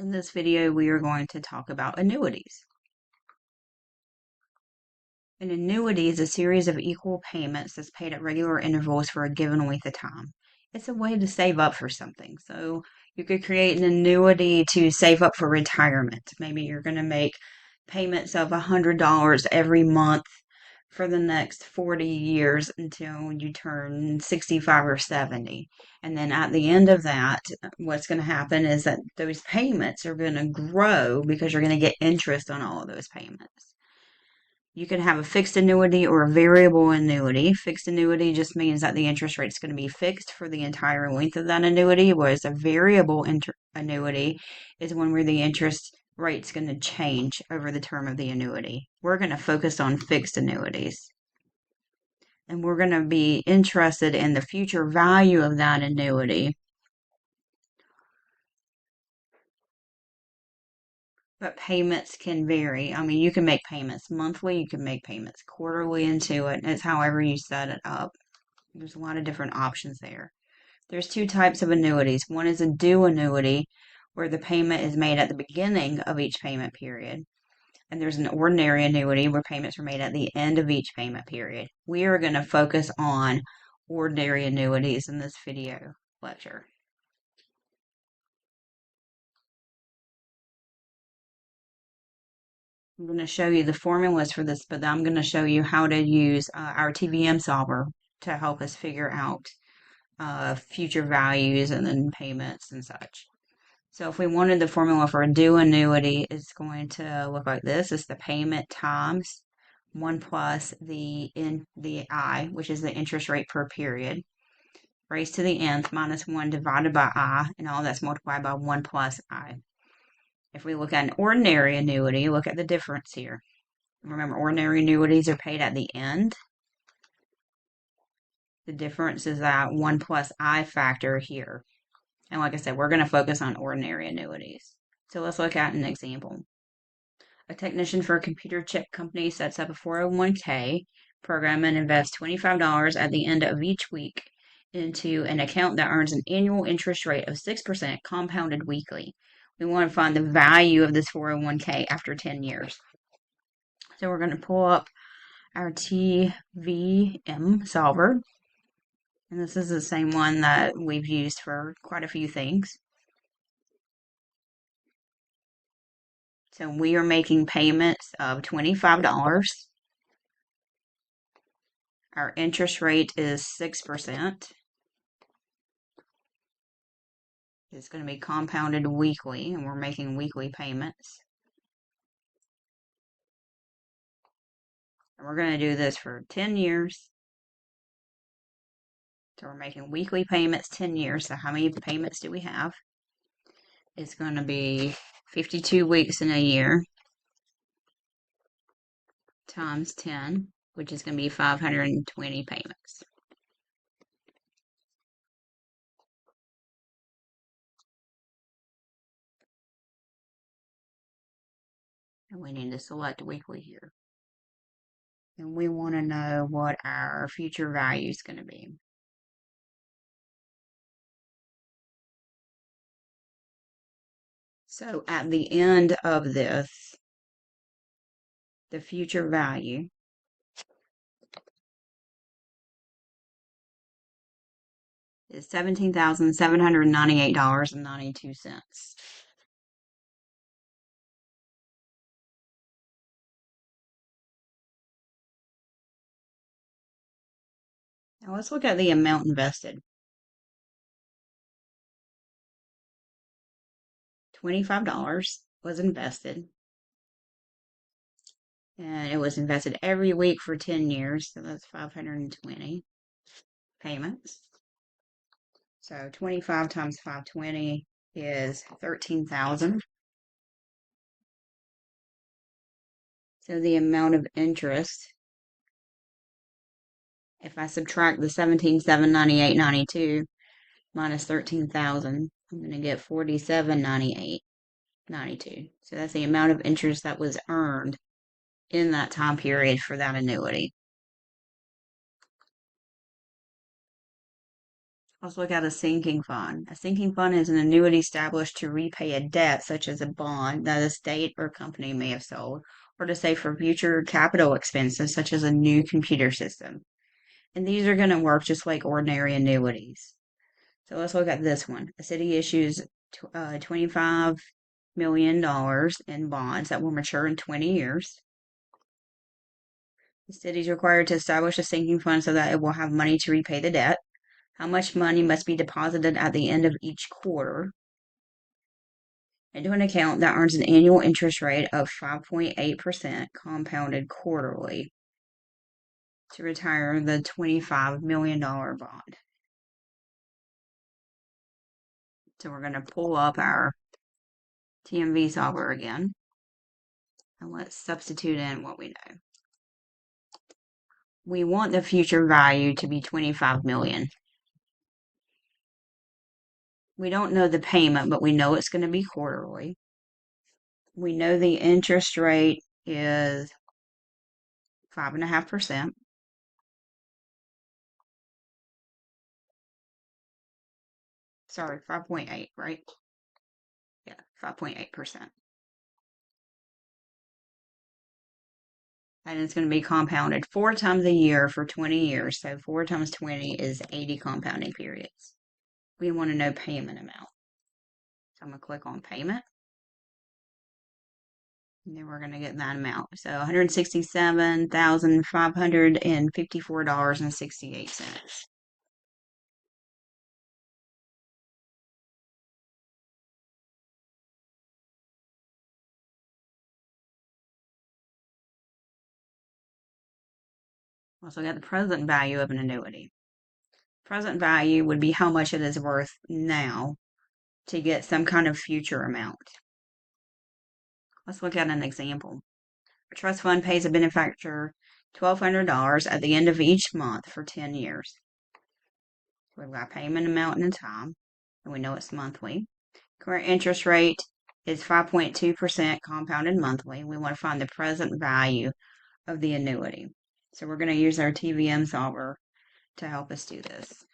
In this video, we are going to talk about annuities. An annuity is a series of equal payments that's paid at regular intervals for a given length of time. It's a way to save up for something. So you could create an annuity to save up for retirement. Maybe you're going to make payments of $100 every month for the next 40 years until you turn 65 or 70. And then at the end of that, what's going to happen is that those payments are going to grow because you're going to get interest on all of those payments. You can have a fixed annuity or a variable annuity. Fixed annuity just means that the interest rate is going to be fixed for the entire length of that annuity, whereas a variable annuity is one where the interest rate's going to change over the term of the annuity. We're going to focus on fixed annuities. And we're going to be interested in the future value of that annuity. But payments can vary. I mean, you can make payments monthly, you can make payments quarterly into it. It's however you set it up. There's a lot of different options there. There's two types of annuities. One is a due annuity, where the payment is made at the beginning of each payment period. And there's an ordinary annuity where payments are made at the end of each payment period. We are going to focus on ordinary annuities in this video lecture. I'm going to show you the formulas for this, but I'm going to show you how to use our TVM solver to help us figure out future values and then payments and such. So if we wanted the formula for a due annuity, it's going to look like this. It's the payment times 1 plus the I, which is the interest rate per period, raised to the nth minus 1 divided by I, and all that's multiplied by 1 plus I. If we look at an ordinary annuity, look at the difference here. Remember, ordinary annuities are paid at the end. The difference is that 1 plus I factor here. And like I said, we're going to focus on ordinary annuities. So let's look at an example. A technician for a computer chip company sets up a 401k program and invests $25 at the end of each week into an account that earns an annual interest rate of 6% compounded weekly. We want to find the value of this 401k after 10 years. So we're going to pull up our TVM solver. And this is the same one that we've used for quite a few things. So we are making payments of $25. Our interest rate is 6%. It's going to be compounded weekly, and we're making weekly payments. And we're going to do this for 10 years. So we're making weekly payments 10 years. So how many payments do we have? It's going to be 52 weeks in a year times 10, which is going to be 520 payments. And we need to select weekly here. And we want to know what our future value is going to be. So at the end of this, the future value is $17,798.92. Now let's look at the amount invested. $25 was invested. And it was invested every week for 10 years, so that's 520 payments. So 25 times 520 is 13,000. So the amount of interest, if I subtract the 17,798.92 minus 13,000, I'm going to get 4798.92. So that's the amount of interest that was earned in that time period for that annuity. Let's look at a sinking fund. A sinking fund is an annuity established to repay a debt, such as a bond that a state or company may have sold, or to save for future capital expenses, such as a new computer system. And these are going to work just like ordinary annuities. So let's look at this one. A city issues $25 million in bonds that will mature in 20 years. The city is required to establish a sinking fund so that it will have money to repay the debt. How much money must be deposited at the end of each quarter into an account that earns an annual interest rate of 5.8% compounded quarterly to retire the $25 million bond. So we're going to pull up our TMV solver again, and let's substitute in what we know. We want the future value to be 25 million. We don't know the payment, but we know it's going to be quarterly. We know the interest rate is 5.5%. Sorry, 5.8, right? Yeah, 5.8%. And it's going to be compounded 4 times a year for 20 years. So 4 times 20 is 80 compounding periods. We want to know payment amount. So I'm going to click on payment. And then we're going to get that amount. So $167,554.68. Also got the present value of an annuity. Present value would be how much it is worth now to get some kind of future amount. Let's look at an example. A trust fund pays a benefactor $1,200 at the end of each month for 10 years. We've got payment amount and time, and we know it's monthly. Current interest rate is 5.2% compounded monthly. We want to find the present value of the annuity. So we're going to use our TVM solver to help us do this.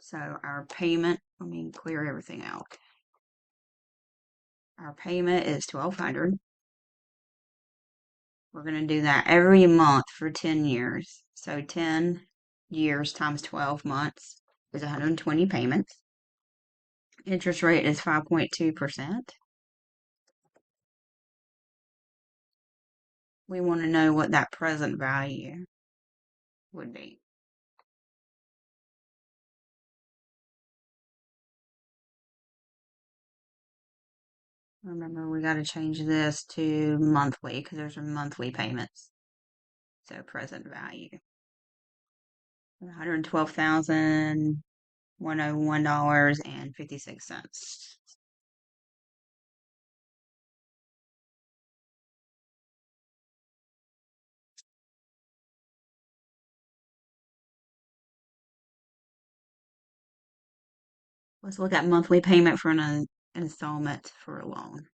So our payment, let me clear everything out. Our payment is $1,200. We're going to do that every month for 10 years. So 10 years times 12 months is 120 payments. Interest rate is 5.2%. We want to know what that present value would be. Remember, we got to change this to monthly because there's monthly payments. So present value. $112,101.56. Let's look at monthly payment for an installment for a loan.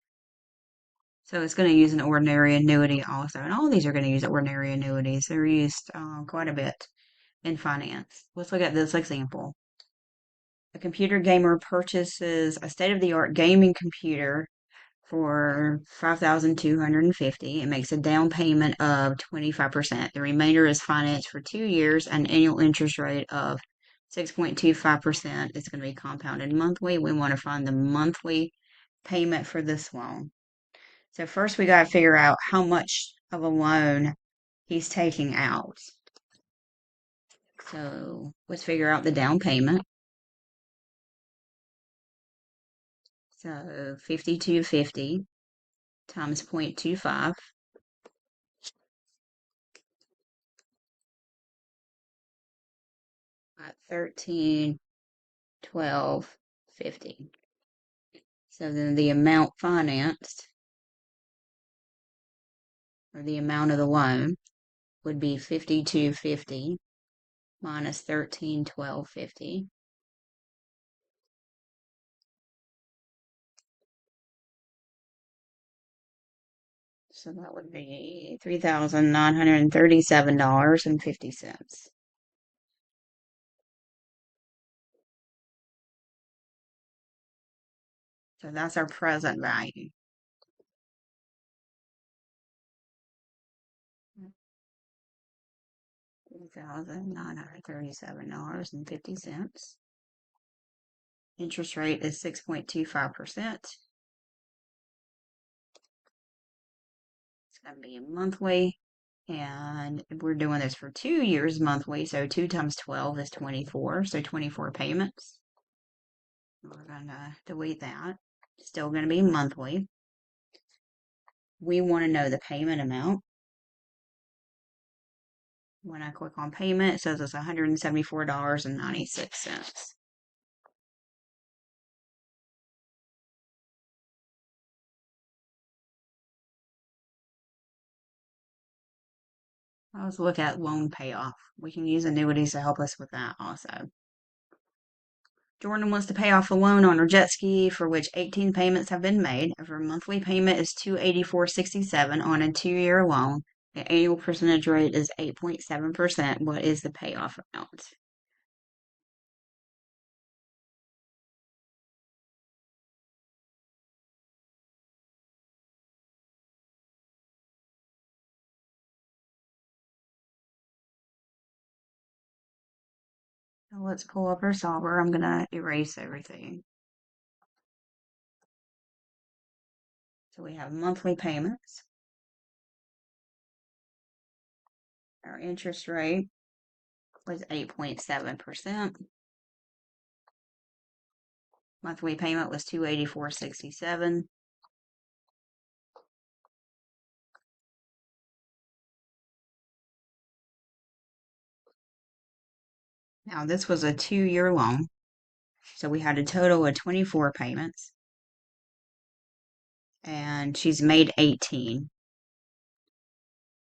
So it's going to use an ordinary annuity also. And all of these are going to use ordinary annuities. They're used quite a bit in finance. Let's look at this example. A computer gamer purchases a state-of-the-art gaming computer for $5,250. It makes a down payment of 25%. The remainder is financed for 2 years, an annual interest rate of 6.25%. It's going to be compounded monthly. We want to find the monthly payment for this loan. So first we got to figure out how much of a loan he's taking out. So let's figure out the down payment. So 5,250 times 0.25. At 13,1250. So then the amount financed, or the amount of the loan, would be 5,250 minus 13,1250. So that would be $3,937.50. So that's our present value. $2,937.50. Interest rate is 6.25%. It's going to be monthly. And we're doing this for 2 years monthly. So 2 times 12 is 24. So 24 payments. We're going to delete that. Still going to be monthly. We want to know the payment amount. When I click on payment, it says it's $174.96. Let's look at loan payoff. We can use annuities to help us with that also. Jordan wants to pay off a loan on her jet ski for which 18 payments have been made. Her monthly payment is $284.67 on a 2-year loan. The annual percentage rate is 8.7%. What is the payoff amount? So let's pull up our solver. I'm going to erase everything. So we have monthly payments. Our interest rate was 8.7%. Monthly payment was $284.67. Now this was a 2-year loan, so we had a total of 24 payments, and she's made 18.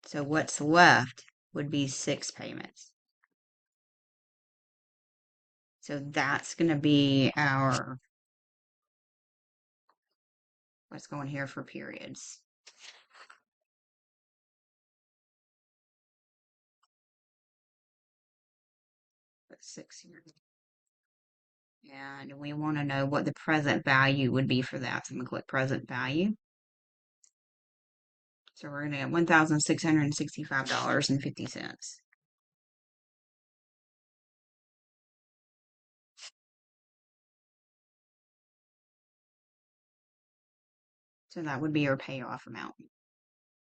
So what's left would be 6 payments. So that's going to be our, what's going here for periods. Put 6 here. And we want to know what the present value would be for that. So I'm going to click present value. So we're going to get $1,665.50. So that would be our payoff amount.